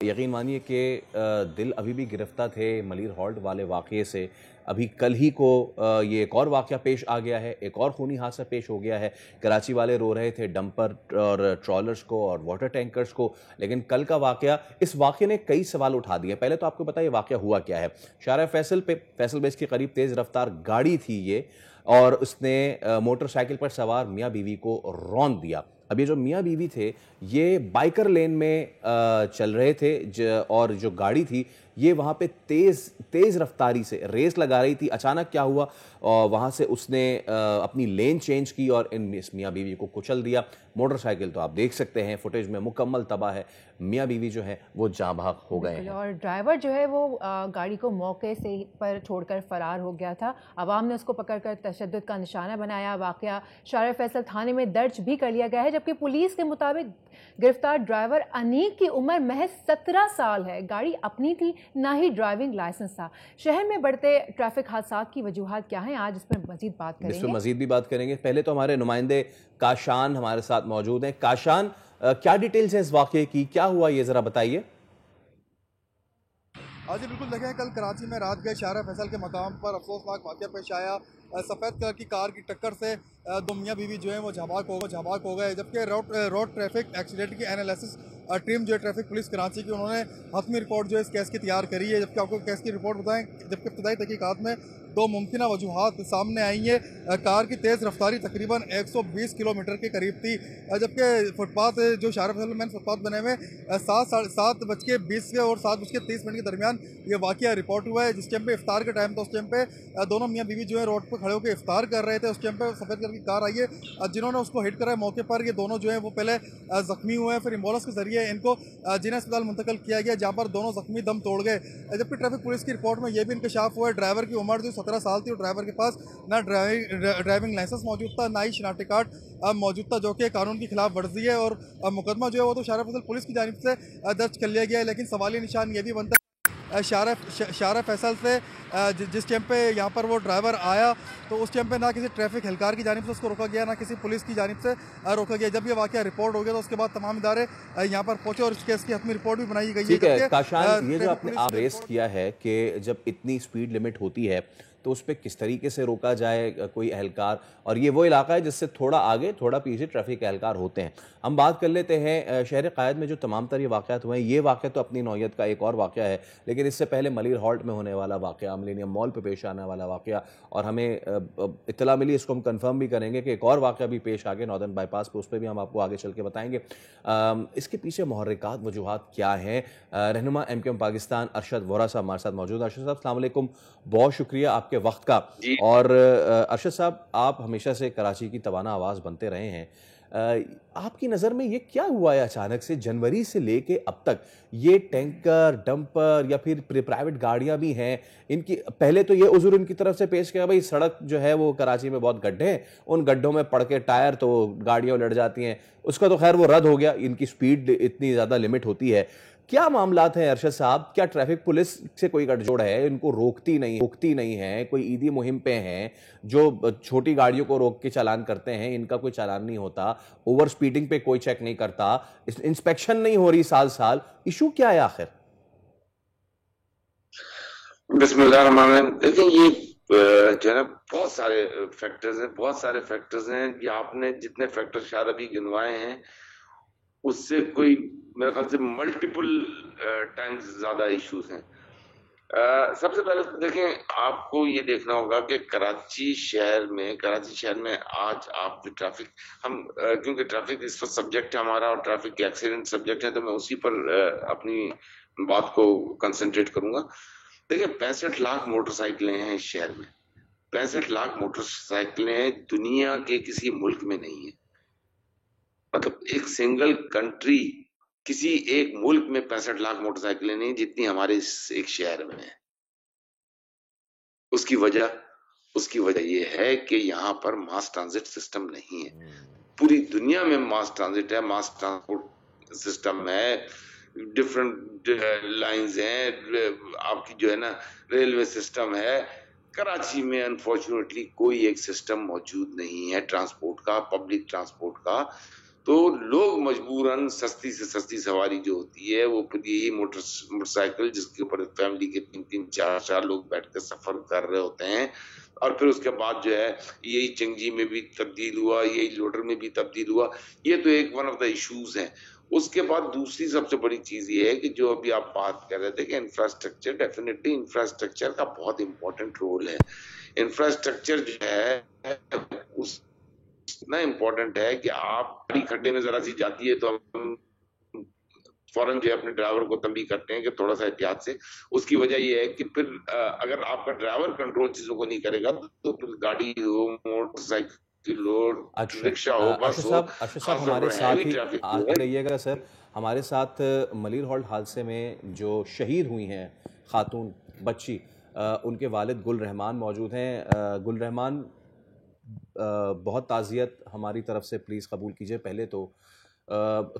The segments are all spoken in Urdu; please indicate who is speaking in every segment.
Speaker 1: یقین مانیے کہ دل ابھی بھی گرفتہ تھے ملیر ہالٹ والے واقعے سے. ابھی کل ہی کو یہ ایک اور واقعہ پیش آ گیا ہے, ایک اور خونی حادثہ پیش ہو گیا ہے. کراچی والے رو رہے تھے ڈمپر اور ٹرالرز کو اور واٹر ٹینکرز کو, لیکن کل کا واقعہ, اس واقعے نے کئی سوال اٹھا دیے. پہلے تو آپ کو بتائیے واقعہ ہوا کیا ہے. شارع فیصل پہ, فیصل بیس کے قریب تیز رفتار گاڑی تھی یہ, اور اس نے موٹر سائیکل پر سوار میاں بیوی کو رون دیا. اب یہ جو میاں بیوی تھے یہ بائیکر لین میں چل رہے تھے, اور جو گاڑی تھی یہ وہاں پہ تیز رفتاری سے ریس لگا رہی تھی. اچانک کیا ہوا, وہاں سے اس نے اپنی لین چینج کی اور اس میاں بیوی کو کچل دیا. موٹر سائیکل تو آپ دیکھ سکتے ہیں فوٹیج میں مکمل تباہ ہے. میاں بیوی جو ہے وہ جاں بحق ہو گئے ہیں.
Speaker 2: اور ڈرائیور جو ہے وہ گاڑی کو موقع سے پر چھوڑ کر فرار ہو گیا تھا. عوام نے اس کو پکڑ کر تشدد کا نشانہ بنایا. واقعہ شارع فیصل تھانے میں درج بھی کر لیا گیا ہے, جبکہ پولیس کے مطابق گرفتار ڈرائیور انیق کی عمر محض 17 سال ہے. گاڑی اپنی تھی, نہ ہی ڈرائیونگ لائسنس تھا. شہر میں بڑھتے ٹریفک حادثات کی وجوہات کیا ہیں, آج اس پر مزید بات کریں گے.
Speaker 1: اس پہ مزید بھی بات کریں گے. پہلے تو ہمارے نمائندے کاشان ہمارے ساتھ موجود ہیں. کاشان, کیا ڈیٹیلز ہیں اس واقعے کی, کیا ہوا یہ ذرا بتائیے.
Speaker 3: جی بالکل, دیکھیں کل کراچی میں رات گئے شارع فیصل کے مقام پر افسوسناک واقعہ پیش آیا. سفید کلر کی کار کی ٹکر سے دو میاں بیوی جو ہیں وہ جھباک ہو گئے, جبکہ روڈ ٹریفک ایکسیڈنٹ کی انالیسس ٹیم جو ہے ٹریفک پولیس کراچی کی, انہوں نے حتمی رپورٹ جو ہے اس کیس کی تیار کری ہے. جبکہ آپ کو کیس کی رپورٹ بتائیں, جبکہ ابتدائی تحقیقات میں دو ممکنہ وجوہات سامنے آئی ہیں. کار کی تیز رفتاری تقریباً 120 کلومیٹر کے قریب تھی, جبکہ فٹ پاتھ جو شارع فیصل مین فٹ پاتھ بنے ہوئے 7:20 اور 7:30 کے درمیان یہ واقعہ رپورٹ ہوا ہے. جس ٹائم پہ افطار کا ٹائم تھا, اس ٹائم پہ دونوں میاں بیوی جو ہے روڈ پہ کھڑے ہو کے افطار کر رہے تھے. اس ٹائم پہ سفید کلر کی کار آئی ہے, جنہوں نے اس کو ہٹ کرا ہے. موقع پر یہ دونوں جو ہیں وہ پہلے زخمی ہوئے ہیں, پھر ایمبولینس کے ذریعے ان کو جنہ اسپتال منتقل کیا گیا, جہاں پر دونوں زخمی دم توڑ گئے. جبکہ ٹریفک پولیس کی رپورٹ میں یہ بھی انکشاف ہوا ہے ڈرائیور کی عمر جو 17 سال تھی, اور ڈرائیور کے پاس نہ ڈرائیونگ لائسنس موجود تھا, نہ ہی شناختی کارڈ موجود تھا, جو کہ قانون کی خلاف ورزی ہے. اور مقدمہ جو ہے وہ تو شارع فیصل پولیس کی جانب سے درج کر لیا گیا ہے. لیکن سوالیہ نشان یہ بھی بنتا ہے شارع فیصل سے جس ٹائم پہ یہاں پر وہ ڈرائیور آیا تو اس ٹائم پہ نہ کسی ٹریفک اہلکار کی جانب سے اس کو روکا گیا, نہ کسی پولیس کی جانب سے روکا گیا. جب یہ واقعہ رپورٹ ہو گیا تو اس کے بعد تمام ادارے یہاں پر پہنچے اور اس کیس کی حتمی رپورٹ بھی بنائی گئی ہے.
Speaker 1: ٹھیک ہے کاشان, یہ جو آپ نے ریس کیا ہے کہ جب اتنی سپیڈ لمٹ ہوتی ہے تو اس پہ کس طریقے سے روکا جائے کوئی اہلکار, اور یہ وہ علاقہ ہے جس سے تھوڑا آگے تھوڑا پیچھے ٹریفک اہلکار ہوتے ہیں. ہم بات کر لیتے ہیں شہر قائد میں جو تمام تر یہ واقعات ہوئے ہیں. یہ واقعہ تو اپنی نوعیت کا ایک اور واقعہ ہے, لیکن اس سے پہلے ملیر ہالٹ میں ہونے والا واقعہ, ملینیم مال پہ پیش آنے والا واقعہ, اور ہمیں اطلاع ملی, اس کو ہم کنفرم بھی کریں گے کہ ایک اور واقعہ بھی پیش آ گیا ناردرن بائی پاس پہ, اس پہ بھی ہم آپ کو آگے چل کے بتائیں گے. اس کے پیچھے محرکات وجوہات کیا ہیں. رہنما ایم کیو ایم پاکستان ارشد وورا صاحب ہمارے ساتھ موجود ہیں. ارشد صاحب السلام علیکم, بہت شکریہ آپ کے وقت کا. اور ارشد صاحب, آپ ہمیشہ سے کراچی کی توانا آواز بنتے رہے ہیں. آپ کی نظر میں یہ کیا ہوا ہے اچانک سے جنوری سے لے کے اب تک, یہ ٹینکر, ڈمپر یا پھر پرائیویٹ گاڑیاں بھی ہیں, ان کی پہلے تو یہ عذر ان کی طرف سے پیش کیا بھائی سڑک جو ہے وہ کراچی میں بہت گڈھے ہیں, ان گڈھوں میں پڑ کے ٹائر تو گاڑیاں لڑ جاتی ہیں, اس کا تو خیر وہ رد ہو گیا, ان کی سپیڈ اتنی زیادہ لمٹ ہوتی ہے. کیا معاملات ہیں ارشد صاحب, کیا ٹریفک پولیس سے کوئی گٹھ جوڑ ہے, ان کو روکتی نہیں ہے, کوئی عیدی مہم پہ ہیں جو چھوٹی گاڑیوں کو روک کے چالان کرتے ہیں, ان کا کوئی چالان نہیں ہوتا, اوور سپیڈنگ پہ کوئی چیک نہیں کرتا, انسپیکشن نہیں ہو رہی سال, ایشو کیا ہے آخر؟
Speaker 4: بسم اللہ الرحمن الرحیم. دیکھیں یہ جو ہے نا بہت سارے فیکٹرز ہیں. یہ آپ نے جتنے فیکٹر شاید ابھی گنوائے ہیں اس سے کوئی میرے خیال سے ملٹیپل ٹائمز زیادہ ایشوز ہیں. سب سے پہلے دیکھیں, آپ کو یہ دیکھنا ہوگا کہ کراچی شہر میں آج آپ جو ٹریفک, ہم کیونکہ ٹریفک اس وقت سبجیکٹ ہے ہمارا اور ٹریفک کے ایکسیڈنٹ سبجیکٹ ہے, تو میں اسی پر اپنی بات کو کنسنٹریٹ کروں گا. دیکھیں 65 لاکھ موٹر سائیکلیں ہیں اس شہر میں, 65 لاکھ موٹر سائیکلیں دنیا کے کسی ملک میں نہیں ہیں. مطلب ایک سنگل کنٹری, کسی ایک ملک میں 65 لاکھ موٹر سائیکلیں نہیں جتنی ہمارے اس ایک شہر میں ہیں. اس کی وجہ یہ ہے کہ یہاں پر ماس ٹرانزٹ سسٹم نہیں ہے. پوری دنیا میں ماس ٹرانزٹ ہے, ماس ٹرانسپورٹ سسٹم ہے, ڈفرنٹ لائنز ہیں, آپ کی جو ہے نا ریلوے سسٹم ہے. کراچی میں انفارچونیٹلی کوئی ایک سسٹم موجود نہیں ہے ٹرانسپورٹ کا, پبلک ٹرانسپورٹ کا, تو لوگ مجبوراً سستی سے سستی سواری جو ہوتی ہے وہ پھر یہی موٹر سائیکل جس کے اوپر فیملی کے 3-4 لوگ بیٹھ کے سفر کر رہے ہوتے ہیں، اور پھر اس کے بعد جو ہے یہی چنگی میں بھی تبدیل ہوا، یہی لوڈر میں بھی تبدیل ہوا. یہ تو ایک ون آف دا ایشوز ہیں. اس کے بعد دوسری سب سے بڑی چیز یہ ہے کہ جو ابھی آپ بات کر رہے تھے کہ انفراسٹرکچر، ڈیفینیٹلی انفراسٹرکچر کا بہت امپورٹنٹ رول ہے. انفراسٹرکچر جو ہے اس اتنا امپورٹنٹ ہے کہ آپ گاڑی کھڈے میں ذرا سی جاتی ہے تو ہم فوراً جو ہے اپنے ڈرائیور کو تنبیہ کرتے ہیں کہ تھوڑا سا احتیاط سے. اس کی وجہ یہ ہے کہ پھر اگر آپ کا ڈرائیور کنٹرول چیزوں کو نہیں کرے گا تو پھر گاڑی ہو، موٹر سائیکل ہو، رکشہ ہو، بس ہو،
Speaker 1: ارشد صاحب
Speaker 4: خاص طور
Speaker 1: ہمارے
Speaker 4: پر
Speaker 1: ساتھ
Speaker 4: ہیوی
Speaker 1: ہی
Speaker 4: ٹریفک جو
Speaker 1: آتے
Speaker 4: ہے.
Speaker 1: رہیے گا سر. ہمارے ساتھ ملیر ہالٹ حادثے میں جو شہید ہوئی ہیں خاتون بچی، ان کے والد گل رحمان موجود ہیں. گل رحمان، بہت تعزیت ہماری طرف سے پلیز قبول کیجئے. پہلے تو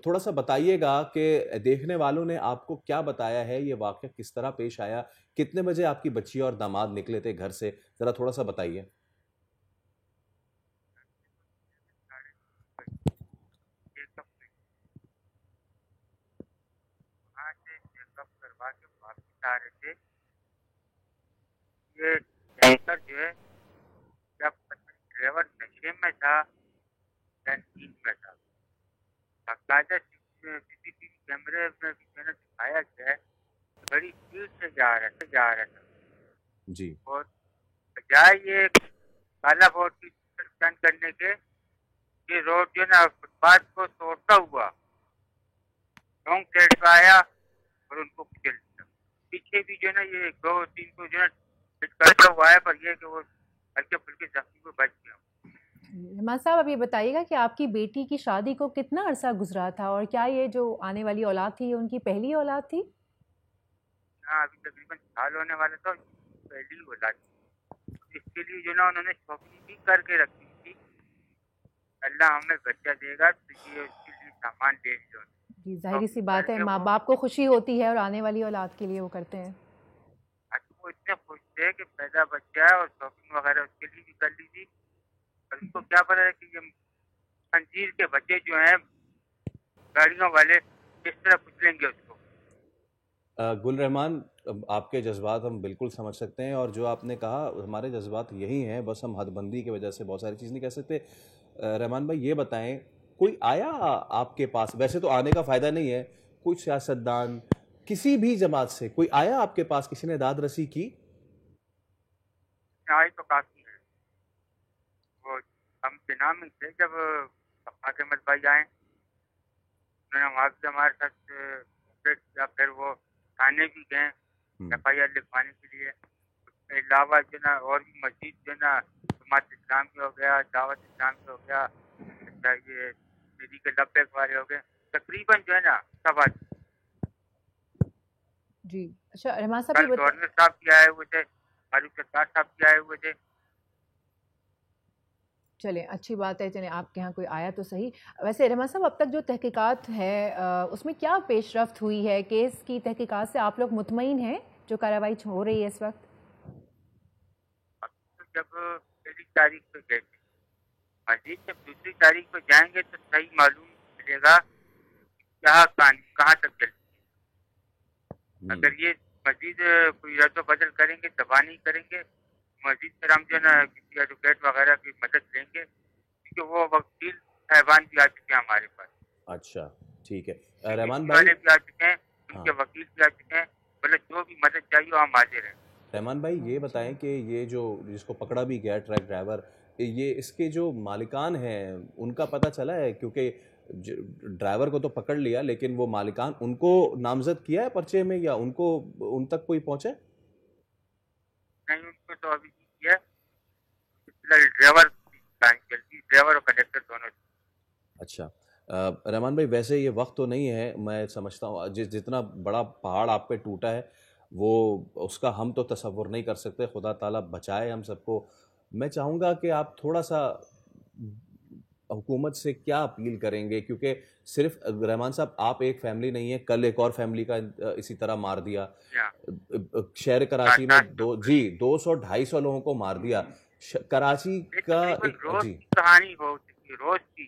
Speaker 1: تھوڑا سا بتائیے گا کہ دیکھنے والوں نے آپ کو کیا بتایا ہے، یہ واقعہ کس طرح پیش آیا، کتنے بجے آپ کی بچی اور داماد نکلے تھے گھر سے، ذرا تھوڑا سا بتائیے.
Speaker 5: وہاں سے چیک اپ کروا کے واپس آ رہے تھے. یہ ٹینکر جو ہے جب ڈرائیور نشے میں تھا یا نیند میں تھا، باقاعدہ سی سی ٹی وی کیمرے میں بھی میں نے دکھایا گیا ہے، بڑی اسپیڈ سے جا رہا تھا.
Speaker 1: جی.
Speaker 5: اور بجائے یہ کالا بورڈ کی ٹرن کرنے کے، یہ روڈ جو ہے نا فٹ پاتھ کو توڑتا ہوا رانگ سائڈ پہ آیا اور ان کو کچل دیا. پیچھے بھی جو ہے نا یہ 2-3 کو جو ہے ہٹ کرتا ہوا ہے، پر یہ کہ وہ ہلکے پھلکے زخمی کو بچ گیا.
Speaker 2: رحمان صاحب اب یہ بتائیے گا کہ آپ کی بیٹی کی شادی کو کتنا عرصہ گزرا تھا، اور کیا یہ جو آنے والی اولاد تھی یہ ان کی پہلی اولاد تھی؟
Speaker 5: ہاں، ابھی تقریباً سال ہونے والا تھا، پہلی اولاد تھی. اس کے لیے جو نا انہوں نے شاپنگ بھی کر کے رکھی تھی. اللہ ہمیں بچہ دے گا تو یہ اس کے لیے سامان لے لو.
Speaker 2: جی، ظاہری سی بات ہے، ماں باپ کو خوشی ہوتی ہے اور آنے والی اولاد کے لیے وہ کرتے ہیں.
Speaker 5: وہ اتنے خوش تھے کہ پیدا بچہ ہے، اور شاپنگ وغیرہ اس کے لیے بھی کر لی تھی. اور ان کو کیا پتا ہے کہ یہ خنزیر کے بچے جو ہیں گاڑیوں والے کس طرح کچلیں گے اس کو.
Speaker 1: گل رحمان، آپ کے جذبات ہم بالکل سمجھ سکتے ہیں، اور جو آپ نے کہا ہمارے جذبات یہی ہیں، بس ہم حد بندی کی وجہ سے بہت ساری چیز نہیں کہہ سکتے. رحمان بھائی یہ بتائیں، کوئی آیا آپ کے پاس، ویسے تو آنے کا فائدہ نہیں ہے، کوئی سیاستدان کسی بھی جماعت سے کوئی آیا آپ کے پاس، کسی نے داد رسی کی؟
Speaker 5: آئی تو کافی ہے. وہ ہم کے نام میں تھے جب فاطمہ احمد بھائی آئے، انہوں نے وہاں سے ہمارے ساتھ کیا. پھر وہ تھانے بھی گئے ایف آئی آر لکھوانے کے لیے. اس کے علاوہ جو نا اور بھی مزید جو نا جماعت اسلام کے ہو گیا، دعوت اسلام کے ہو گیا، یہ دیدی کے لبیک والے ہو گئے، تقریباً جو ہے نا سب آدمی.
Speaker 2: جی اچھا رحمان صاحب،
Speaker 5: کل گورنر صاحب بھی آئے ہوئے تھے، فاروق ستار صاحب بھی آئے ہوئے تھے.
Speaker 2: چلیں اچھی بات ہے، چلیں آپ کے ہاں کوئی آیا تو صحیح. ویسے رحمان صاحب اب تک جو تحقیقات ہے اس میں کیا پیش رفت ہوئی ہے؟ کیس کی تحقیقات سے آپ لوگ مطمئن ہیں جو کارروائی ہو رہی ہے اس وقت؟
Speaker 5: جب پہلی تاریخ پہ گئے تھے، مزید جب دوسری تاریخ پہ جائیں گے تو صحیح معلوم ملے گا کہاں تک چلتی ہے. اگر یہ مزید کوئی رد و بدل کریں گے، تباہی کریں گے، مزید پھر ہم جو ہے نا کسی ایڈوکیٹ وغیرہ کی مدد لیں گے، کیونکہ وہ وکیل صاحبان بھی آ چکے ہیں ہمارے پاس.
Speaker 1: اچھا ٹھیک ہے. رحمان
Speaker 5: والے
Speaker 1: بھائی
Speaker 5: بھی آ چکے ہیں، ان کے وکیل بھی آ چکے ہیں، مطلب جو بھی مدد چاہیے وہ ہم حاضر ہیں.
Speaker 1: رحمان بھائی یہ بتائیں کہ یہ جو جس کو پکڑا بھی گیا ٹرک ڈرائیور، یہ اس کے جو مالکان ہیں ان کا پتہ چلا ہے؟ کیونکہ ڈرائیور کو تو پکڑ لیا، لیکن وہ مالکان ان کو نامزد کیا ہے پرچے میں، یا ان تک کوئی پہنچے؟
Speaker 5: نہیں، ان کو تو ابھی نہیں کیا. ڈرائیور اور کنڈکٹر دونوں.
Speaker 1: اچھا رحمان بھائی، ویسے یہ وقت تو نہیں ہے، میں سمجھتا ہوں جتنا بڑا پہاڑ آپ پہ ٹوٹا ہے وہ اس کا ہم تو تصور نہیں کر سکتے. خدا تعالیٰ بچائے ہم سب کو. میں چاہوں گا کہ آپ تھوڑا سا حکومت سے کیا اپیل کریں گے، کیونکہ صرف رحمان صاحب آپ ایک فیملی نہیں ہے، کل ایک اور فیملی کا اسی طرح مار دیا. شہر کراچی میں 200-250 لوگوں کو مار دیا. کراچی کا
Speaker 5: روز کی کہانی ہو چکی، روز کی.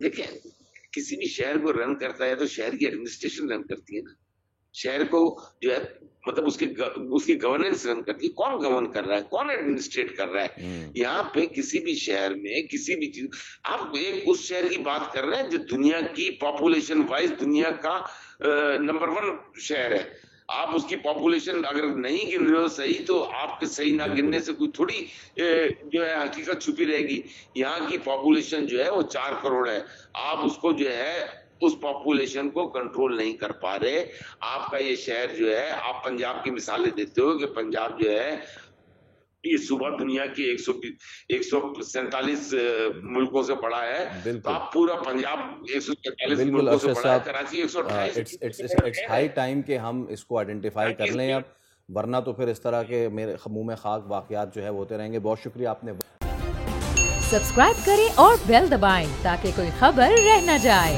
Speaker 4: دیکھیں کسی بھی شہر کو رن کرتا ہے تو شہر کی ایڈمنسٹریشن رن کرتی ہے نا, شہر کو جو ہے مطلب اس کی گورننس رن کرتی ہے. کون گورن کر رہا ہے, کون ایڈمنسٹریٹ کر رہا ہے یہاں پہ کسی بھی شہر میں کسی بھی چیز. آپ ایک اس شہر کی بات کر رہے ہیں جو دنیا کی پاپولیشن وائز دنیا کا نمبر 1 شہر ہے. آپ اس کی پاپولیشن اگر نہیں گن رہے ہو صحیح, تو آپ کے صحیح نہ گننے سے کوئی تھوڑی جو ہے حقیقت چھپی رہے گی. یہاں کی پاپولیشن جو ہے وہ 4 کروڑ ہے. آپ اس کو جو ہے اس پاپولیشن کو کنٹرول نہیں کر پا رہے. آپ کا یہ شہر جو ہے, آپ پنجاب کی مثالیں دیتے ہو کہ پنجاب جو ہے یہ صوبہ دنیا کی 147 ملکوں سے پڑا ہے, تو آپ پورا پنجاب 147 ملکوں سے پڑا ہے. کراچی 128.
Speaker 1: اٹس ہائی ٹائم کہ ہم اس کو آئیڈینٹیفائی کر لیں اب, ورنہ تو پھر اس طرح کے میرے منہ میں خاک واقعات جو ہے وہ ہوتے رہیں گے. بہت شکریہ آپ نے.
Speaker 6: سبسکرائب کریں اور بیل دبائیں تاکہ کوئی خبر رہ نہ جائے.